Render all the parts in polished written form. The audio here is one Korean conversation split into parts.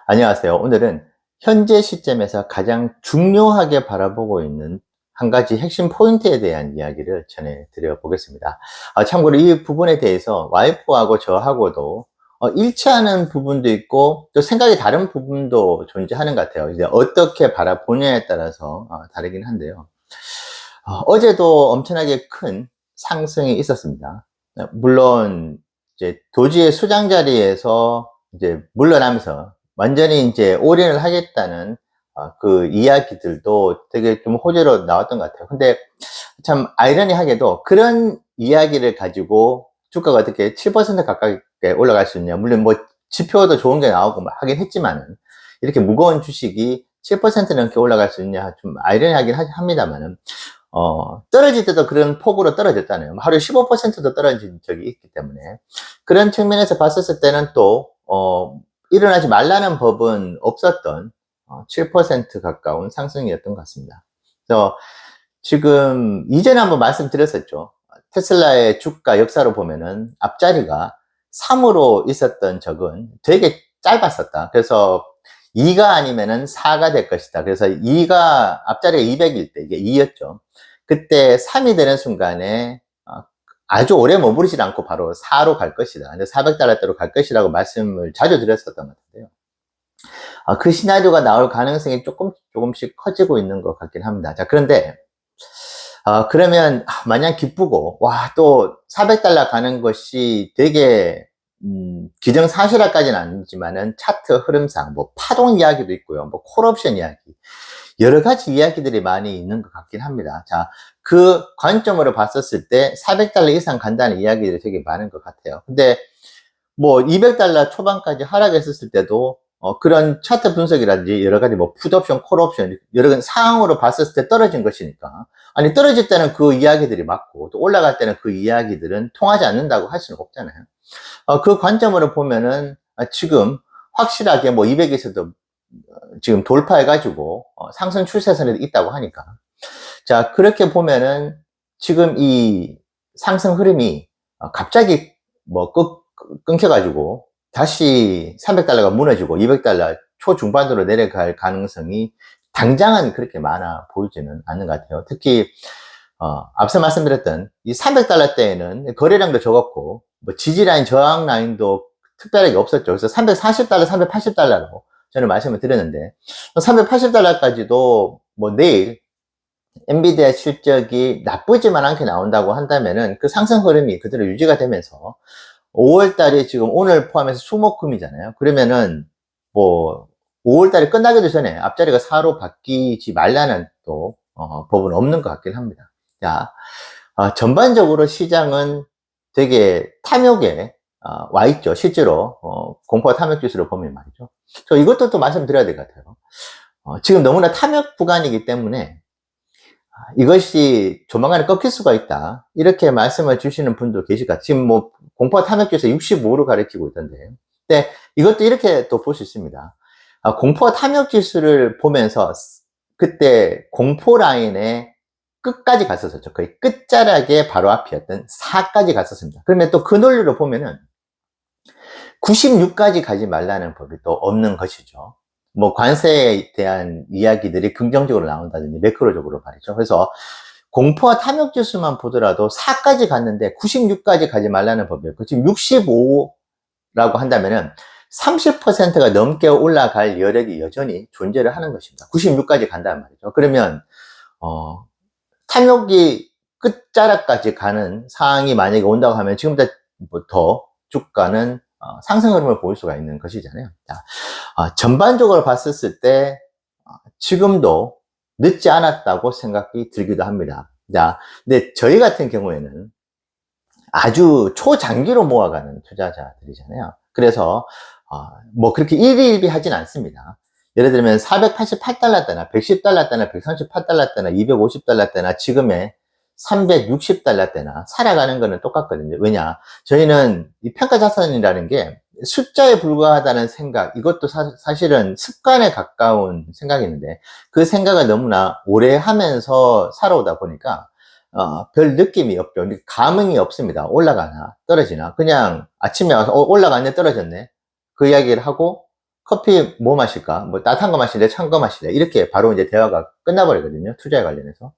안녕하세요. 오늘은 현재 시점에서 가장 중요하게 바라보고 있는 한 가지 핵심 포인트에 대한 이야기를 전해드려 보겠습니다. 참고로 이 부분에 대해서 와이프하고 저하고도 일치하는 부분도 있고 또 생각이 다른 부분도 존재하는 것 같아요. 이제 어떻게 바라보냐에 따라서 다르긴 한데요. 어제도 엄청나게 큰 상승이 있었습니다. 물론 이제 도지의 수장 자리에서 이제 물러나면서 완전히 이제 올인을 하겠다는 그 이야기들도 되게 좀 호재로 나왔던 것 같아요. 근데 참 아이러니하게도 그런 이야기를 가지고 주가가 어떻게 7% 가까이 올라갈 수 있냐. 물론 뭐 지표도 좋은 게 나오고 하긴 했지만은 이렇게 무거운 주식이 7% 넘게 올라갈 수 있냐 좀 아이러니하긴 합니다만은 떨어질 때도 그런 폭으로 떨어졌잖아요. 하루에 15%도 떨어진 적이 있기 때문에 그런 측면에서 봤었을 때는 또 일어나지 말라는 법은 없었던 7% 가까운 상승이었던 것 같습니다. 그래서 지금 이전에 한번 말씀드렸었죠. 테슬라의 주가 역사로 보면은 앞자리가 3으로 있었던 적은 되게 짧았었다. 그래서 2가 아니면은 4가 될 것이다. 그래서 2가 앞자리가 200일 때 이게 2였죠. 그때 3이 되는 순간에 아주 오래 머무르지 않고 바로 4로 갈 것이다. 400달러대로 갈 것이라고 말씀을 자주 드렸었던 것 같은데요. 그 시나리오가 나올 가능성이 조금씩 커지고 있는 것 같긴 합니다. 자, 그런데 그러면 마냥 기쁘고 와, 또 400달러 가는 것이 되게 기정사실화까지는 아니지만은 차트 흐름상 뭐 파동 이야기도 있고요. 뭐 콜옵션 이야기 여러 가지 이야기들이 많이 있는 것 같긴 합니다. 자, 그 관점으로 봤었을 때 400달러 이상 간다는 이야기들이 되게 많은 것 같아요. 근데 뭐 200달러 초반까지 하락했었을 때도 그런 차트 분석이라든지 여러 가지 뭐 풋옵션, 콜옵션 여러 가지 상황으로 봤었을 때 떨어진 것이니까 아니 떨어질 때는 그 이야기들이 맞고 또 올라갈 때는 그 이야기들은 통하지 않는다고 할 수는 없잖아요. 그 관점으로 보면은 지금 확실하게 뭐 200에서도 지금 돌파해가지고 상승 추세선에 있다고 하니까 자 그렇게 보면은 지금 이 상승 흐름이 갑자기 뭐 끊겨가지고 다시 300달러가 무너지고 200달러 초중반으로 내려갈 가능성이 당장은 그렇게 많아 보이지는 않는 것 같아요. 특히 앞서 말씀드렸던 이 300달러 때에는 거래량도 적었고 뭐 지지라인 저항 라인도 특별하게 없었죠. 그래서 340달러 380달러로 저는 말씀을 드렸는데 380달러까지도 뭐 내일 엔비디아 실적이 나쁘지만 않게 나온다고 한다면은 그 상승 흐름이 그대로 유지가 되면서 5월 달에 지금 오늘 포함해서 수목금이잖아요. 그러면은 뭐 5월 달이 끝나기도 전에 앞자리가 4로 바뀌지 말라는 또 법은 없는 것 같긴 합니다. 자, 전반적으로 시장은 되게 탐욕에 와 있죠. 실제로 공포 탐욕 지수를 보면 말이죠. 이것도 또 말씀드려야 될 것 같아요. 지금 너무나 탐욕 구간이기 때문에 이것이 조만간에 꺾일 수가 있다. 이렇게 말씀을 주시는 분도 계실 것 같아요. 지금 뭐 공포 탐욕지수 65로 가리키고 있던데. 근데 이것도 이렇게 또 볼 수 있습니다. 공포 탐욕지수를 보면서 그때 공포 라인의 끝까지 갔었죠. 거의 끝자락에 바로 앞이었던 4까지 갔었습니다. 그러면 또 그 논리로 보면은 96까지 가지 말라는 법이 또 없는 것이죠. 뭐 관세에 대한 이야기들이 긍정적으로 나온다든지 매크로적으로 말이죠. 그래서 공포와 탐욕 지수만 보더라도 4까지 갔는데 96까지 가지 말라는 법이었고 지금 65라고 한다면은 30%가 넘게 올라갈 여력이 여전히 존재를 하는 것입니다. 96까지 간다는 말이죠. 그러면 탐욕이 끝자락까지 가는 상황이 만약에 온다고 하면 지금부터 주가는 상승 흐름을 보일 수가 있는 것이잖아요. 자, 전반적으로 봤었을 때 지금도 늦지 않았다고 생각이 들기도 합니다. 자, 근데 저희 같은 경우에는 아주 초장기로 모아가는 투자자들이잖아요. 그래서 뭐 그렇게 일희일비 하진 않습니다. 예를 들면 488달러 때나 110달러 때나 138달러 때나 250달러 때나 지금의 360달러 때나 살아가는 거는 똑같거든요. 왜냐? 저희는 이 평가자산이라는 게 숫자에 불과하다는 생각, 이것도 사실은 습관에 가까운 생각이 있는데 그 생각을 너무나 오래 하면서 살아오다 보니까 별 느낌이 없죠. 감흥이 없습니다. 올라가나 떨어지나 그냥 아침에 와서 올라갔네 떨어졌네 그 이야기를 하고 커피 뭐 마실까? 뭐 따뜻한 거 마실래? 찬 거 마실래? 이렇게 바로 이제 대화가 끝나버리거든요. 투자에 관련해서.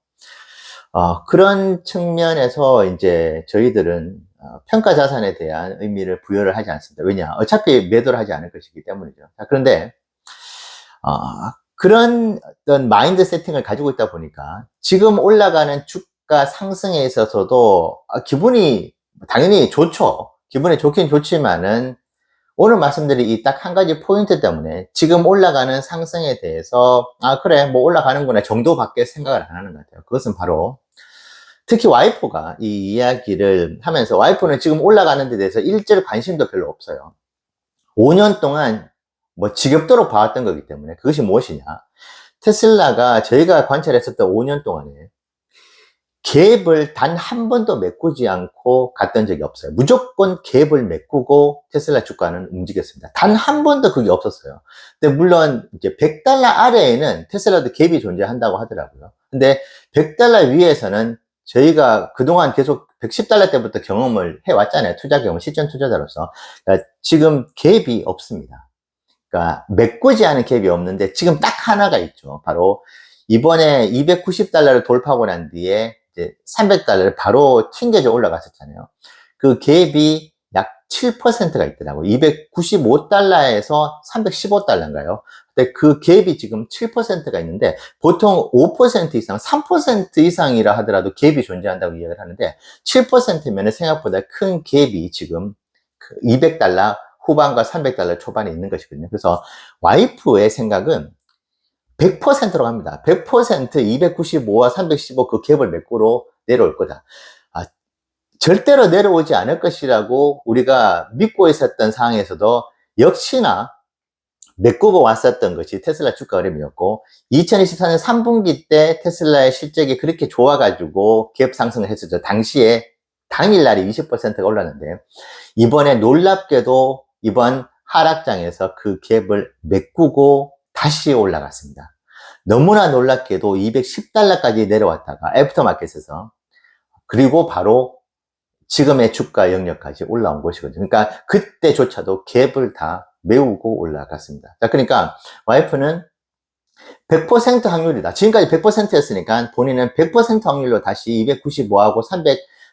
그런 측면에서 이제 저희들은 평가 자산에 대한 의미를 부여를 하지 않습니다. 왜냐? 어차피 매도를 하지 않을 것이기 때문이죠. 자, 그런데 그런 어떤 마인드 세팅을 가지고 있다 보니까 지금 올라가는 주가 상승에 있어서도 기분이 당연히 좋죠. 기분이 좋긴 좋지만은 오늘 말씀드린 이 딱 한 가지 포인트 때문에 지금 올라가는 상승에 대해서 그래 뭐 올라가는구나 정도밖에 생각을 안 하는 것 같아요. 그것은 바로 특히 와이프가 이 이야기를 하면서 와이프는 지금 올라가는 데 대해서 일절 관심도 별로 없어요. 5년 동안 뭐 지겹도록 봐왔던 거기 때문에. 그것이 무엇이냐? 테슬라가 저희가 관찰했었던 5년 동안에 갭을 단 한 번도 메꾸지 않고 갔던 적이 없어요. 무조건 갭을 메꾸고 테슬라 주가는 움직였습니다. 단 한 번도 그게 없었어요. 근데 물론 이제 $100 아래에는 테슬라도 갭이 존재한다고 하더라고요. 근데 $100 위에서는 저희가 그동안 계속 $110 때부터 경험을 해왔잖아요. 투자 경험, 시전 투자자로서. 그러니까 지금 갭이 없습니다. 그러니까 메꾸지 않은 갭이 없는데 지금 딱 하나가 있죠. 바로 이번에 $290를 돌파하고 난 뒤에 이제 $300를 바로 튕겨져 올라갔었잖아요. 그 갭이 약 7%가 있더라고요. $295에서 $315인가요? 근데 그 갭이 지금 7%가 있는데 보통 5% 이상, 3% 이상이라 하더라도 갭이 존재한다고 이야기를 하는데 7%면 생각보다 큰 갭이 지금 $200 후반과 $300 초반에 있는 것이거든요. 그래서 와이프의 생각은 100%로 갑니다. 100% 295와 315 그 갭을 메꾸러 내려올 거다. 절대로 내려오지 않을 것이라고 우리가 믿고 있었던 상황에서도 역시나 메꾸고 왔었던 것이 테슬라 주가 흐름이었고 2024년 3분기 때 테슬라의 실적이 그렇게 좋아가지고 갭 상승을 했었죠. 당시에 당일날이 20%가 올랐는데 이번에 놀랍게도 이번 하락장에서 그 갭을 메꾸고 다시 올라갔습니다. 너무나 놀랍게도 $210까지 내려왔다가 애프터마켓에서 그리고 바로 지금의 주가 영역까지 올라온 것이거든요. 그러니까 그때조차도 갭을 다 메우고 올라갔습니다. 자, 그러니까 와이프는 100% 확률이다. 지금까지 100%였으니까 본인은 100% 확률로 다시 295하고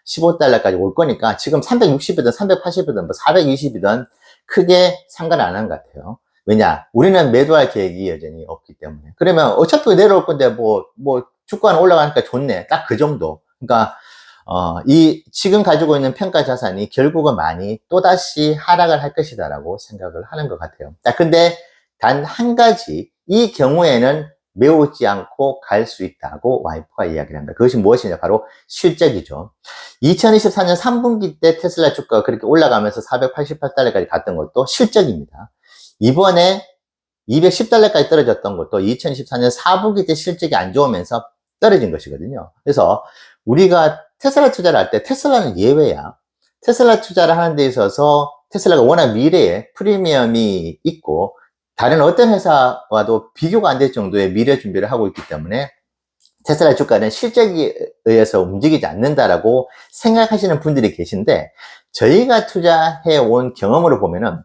315달러까지 올 거니까 지금 360이든 380이든 뭐 420이든 크게 상관 안 한 것 같아요. 왜냐? 우리는 매도할 계획이 여전히 없기 때문에. 그러면 어차피 내려올 건데 뭐 주가는 올라가니까 좋네. 딱 그 정도. 그러니까 이 지금 가지고 있는 평가 자산이 결국은 많이 또다시 하락을 할 것이다라고 생각을 하는 것 같아요. 자, 근데 단 한 가지 이 경우에는 메우지 않고 갈 수 있다고 와이프가 이야기를 합니다. 그것이 무엇이냐? 바로 실적이죠. 2024년 3분기 때 테슬라 주가가 그렇게 올라가면서 $488까지 갔던 것도 실적입니다. 이번에 $210까지 떨어졌던 것도 2024년 4분기 때 실적이 안 좋으면서 떨어진 것이거든요. 그래서 우리가 테슬라 투자를 할 때 테슬라는 예외야. 테슬라 투자를 하는 데 있어서 테슬라가 워낙 미래에 프리미엄이 있고 다른 어떤 회사와도 비교가 안 될 정도의 미래 준비를 하고 있기 때문에 테슬라 주가는 실적에 의해서 움직이지 않는다라고 생각하시는 분들이 계신데 저희가 투자해 온 경험으로 보면은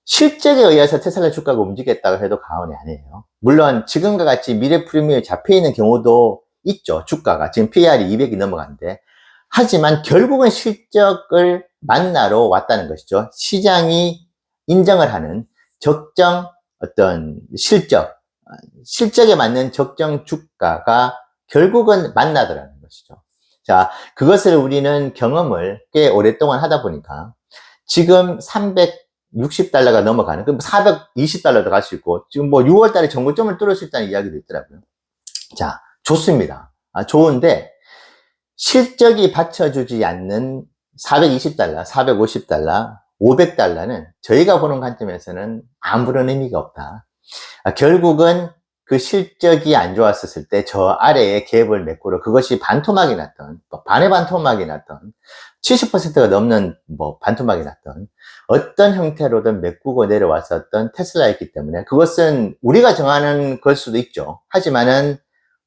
실적에 의해서 테슬라 주가가 움직였다고 해도 과언이 아니에요. 물론 지금과 같이 미래 프리미엄이 잡혀 있는 경우도 있죠. 주가가 지금 PER이 200이 넘어가는데 하지만 결국은 실적을 만나러 왔다는 것이죠. 시장이 인정을 하는 적정 어떤 실적에 맞는 적정 주가가 결국은 만나더라는 것이죠. 자, 그것을 우리는 경험을 꽤 오랫동안 하다 보니까 지금 $360가 넘어가는, 그럼 $420도 갈 수 있고, 지금 뭐 6월 달에 정고점을 뚫을 수 있다는 이야기도 있더라고요. 자, 좋습니다. 좋은데, 실적이 받쳐주지 않는 $420, $450, $500는 저희가 보는 관점에서는 아무런 의미가 없다. 결국은 그 실적이 안 좋았을 때 저 아래에 갭을 메꾸러 그것이 반토막이 났던, 반의 반토막이 났던, 70%가 넘는 뭐 반토막이 났던 어떤 형태로든 메꾸고 내려왔었던 테슬라였기 때문에 그것은 우리가 정하는 걸 수도 있죠. 하지만은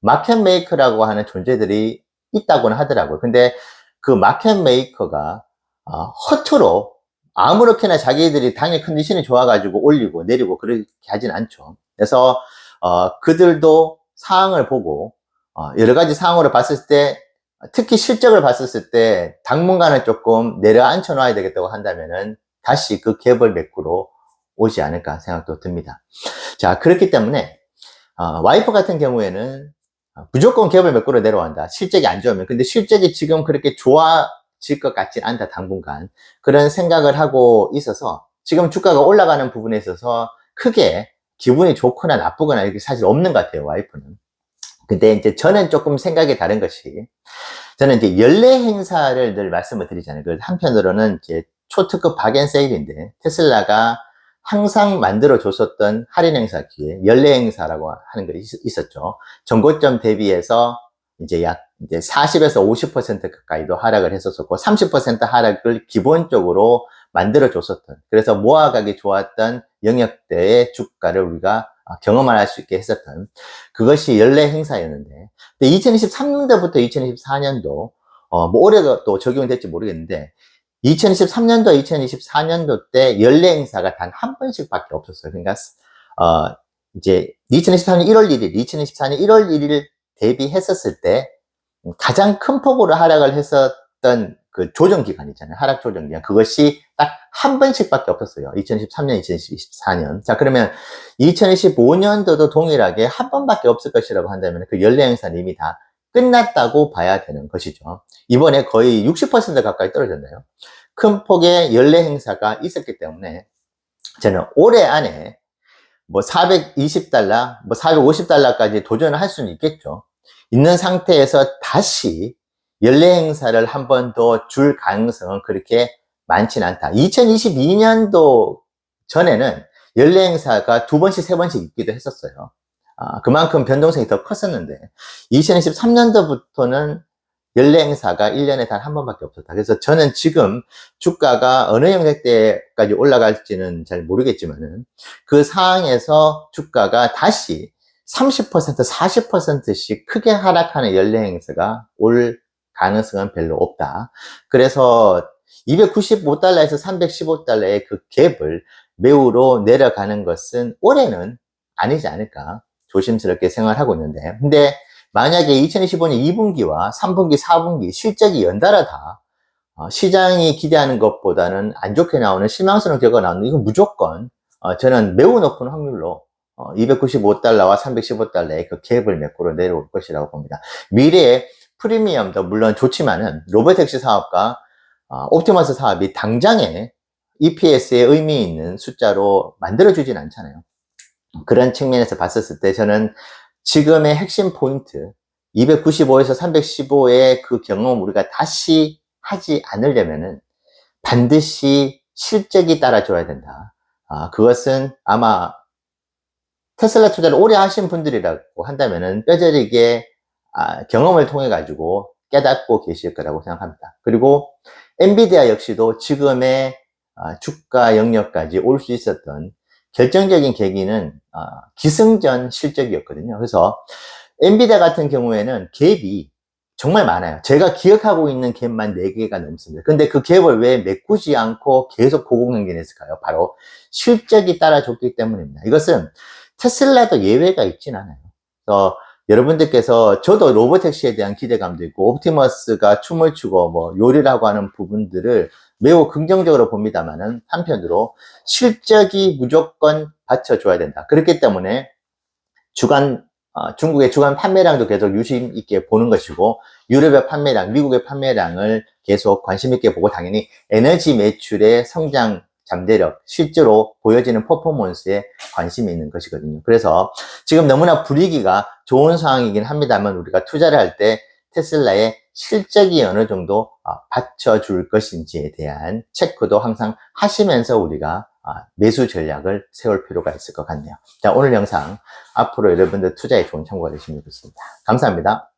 마켓 메이커라고 하는 존재들이 있다고는 하더라고요. 근데 그 마켓 메이커가 허투루 아무렇게나 자기들이 당일 컨디션이 좋아가지고 올리고 내리고 그렇게 하진 않죠. 그래서 그들도 상황을 보고 여러 가지 상황으로 봤을 때, 특히 실적을 봤을 때 당분간은 조금 내려앉혀 놔야 되겠다고 한다면은 다시 그 갭을 메꾸러 오지 않을까 생각도 듭니다. 자, 그렇기 때문에 와이프 같은 경우에는 무조건 갭을 메꾸러 내려간다. 실적이 안 좋으면. 근데 실적이 지금 그렇게 좋아질 것 같진 않다, 당분간. 그런 생각을 하고 있어서 지금 주가가 올라가는 부분에 있어서 크게 기분이 좋거나 나쁘거나 이렇게 사실 없는 것 같아요, 와이프는. 근데 이제 저는 조금 생각이 다른 것이, 저는 이제 연례 행사를 늘 말씀을 드리잖아요. 그 한편으로는 이제 초특급 박앤세일인데, 테슬라가 항상 만들어 줬었던 할인 행사 기회, 연례 행사라고 하는 게 있었죠. 전고점 대비해서 이제 약 이제 40에서 50% 가까이도 하락을 했었었고, 30% 하락을 기본적으로 만들어 줬었던, 그래서 모아가기 좋았던 영역대의 주가를 우리가 경험을 할 수 있게 했었던 그것이 연례 행사였는데, 근데 2023년도부터 2024년도 뭐 올해가 또 적용이 될지 모르겠는데, 2023년도, 2024년도 때 연례 행사가 단 한 번씩밖에 없었어요. 그러니까 이제 2023년 1월 1일, 2024년 1월 1일 대비했었을 때 가장 큰 폭으로 하락을 했었던 그 조정 기간 있잖아요. 하락 조정 기간. 그것이 딱 한 번씩밖에 없었어요. 2013년, 2024년. 자, 그러면 2025년도도 동일하게 한 번밖에 없을 것이라고 한다면 그 연례 행사는 이미 다 끝났다고 봐야 되는 것이죠. 이번에 거의 60% 가까이 떨어졌네요. 큰 폭의 연례 행사가 있었기 때문에 저는 올해 안에 뭐 420달러, 뭐 450달러까지 도전을 할 수는 있겠죠. 있는 상태에서 다시 연례 행사를 한 번 더 줄 가능성은 그렇게 많지는 않다. 2022년도 전에는 연례 행사가 2번씩, 3번씩 있기도 했었어요. 그만큼 변동성이 더 컸었는데, 2023년도부터는 연례 행사가 1년에 단 한 번밖에 없었다. 그래서 저는 지금 주가가 어느 영역대까지 올라갈지는 잘 모르겠지만은, 그 상황에서 주가가 다시 30%, 40%씩 크게 하락하는 연례 행사가 올 가능성은 별로 없다. 그래서 295달러에서 315달러의 그 갭을 매우로 내려가는 것은 올해는 아니지 않을까 조심스럽게 생각을 하고 있는데, 근데 만약에 2025년 2분기와 3분기, 4분기 실적이 연달아 다 시장이 기대하는 것보다는 안 좋게 나오는 실망스러운 결과가 나오는, 이건 무조건 저는 매우 높은 확률로 295달러와 315달러의 그 갭을 메꾸러 내려올 것이라고 봅니다. 미래의 프리미엄도 물론 좋지만은 로보택시 사업과 옵티머스 사업이 당장에 EPS에 의미 있는 숫자로 만들어주진 않잖아요. 그런 측면에서 봤었을 때 저는 지금의 핵심 포인트 295에서 315의 그 경험 우리가 다시 하지 않으려면은 반드시 실적이 따라줘야 된다. 그것은 아마 테슬라 투자를 오래 하신 분들이라고 한다면은 뼈저리게 경험을 통해 가지고 깨닫고 계실 거라고 생각합니다. 그리고 엔비디아 역시도 지금의 주가 영역까지 올 수 있었던 결정적인 계기는 기승전 실적이었거든요. 그래서 엔비디아 같은 경우에는 갭이 정말 많아요. 제가 기억하고 있는 갭만 4개가 넘습니다. 근데 그 갭을 왜 메꾸지 않고 계속 고공행진했을까요? 바로 실적이 따라줬기 때문입니다. 이것은 테슬라도 예외가 있진 않아요. 그래서 여러분들께서, 저도 로보택시에 대한 기대감도 있고 옵티머스가 춤을 추고 뭐 요리라고 하는 부분들을 매우 긍정적으로 봅니다만은, 한편으로 실적이 무조건 받쳐줘야 된다. 그렇기 때문에 중국의 주간 판매량도 계속 유심 있게 보는 것이고, 유럽의 판매량, 미국의 판매량을 계속 관심 있게 보고, 당연히 에너지 매출의 성장 잠재력, 실제로 보여지는 퍼포먼스에 관심이 있는 것이거든요. 그래서 지금 너무나 분위기가 좋은 상황이긴 합니다만, 우리가 투자를 할 때 테슬라의 실적이 어느 정도 받쳐줄 것인지에 대한 체크도 항상 하시면서 우리가 매수 전략을 세울 필요가 있을 것 같네요. 자, 오늘 영상 앞으로 여러분들 투자에 좋은 참고가 되시면 좋겠습니다. 감사합니다.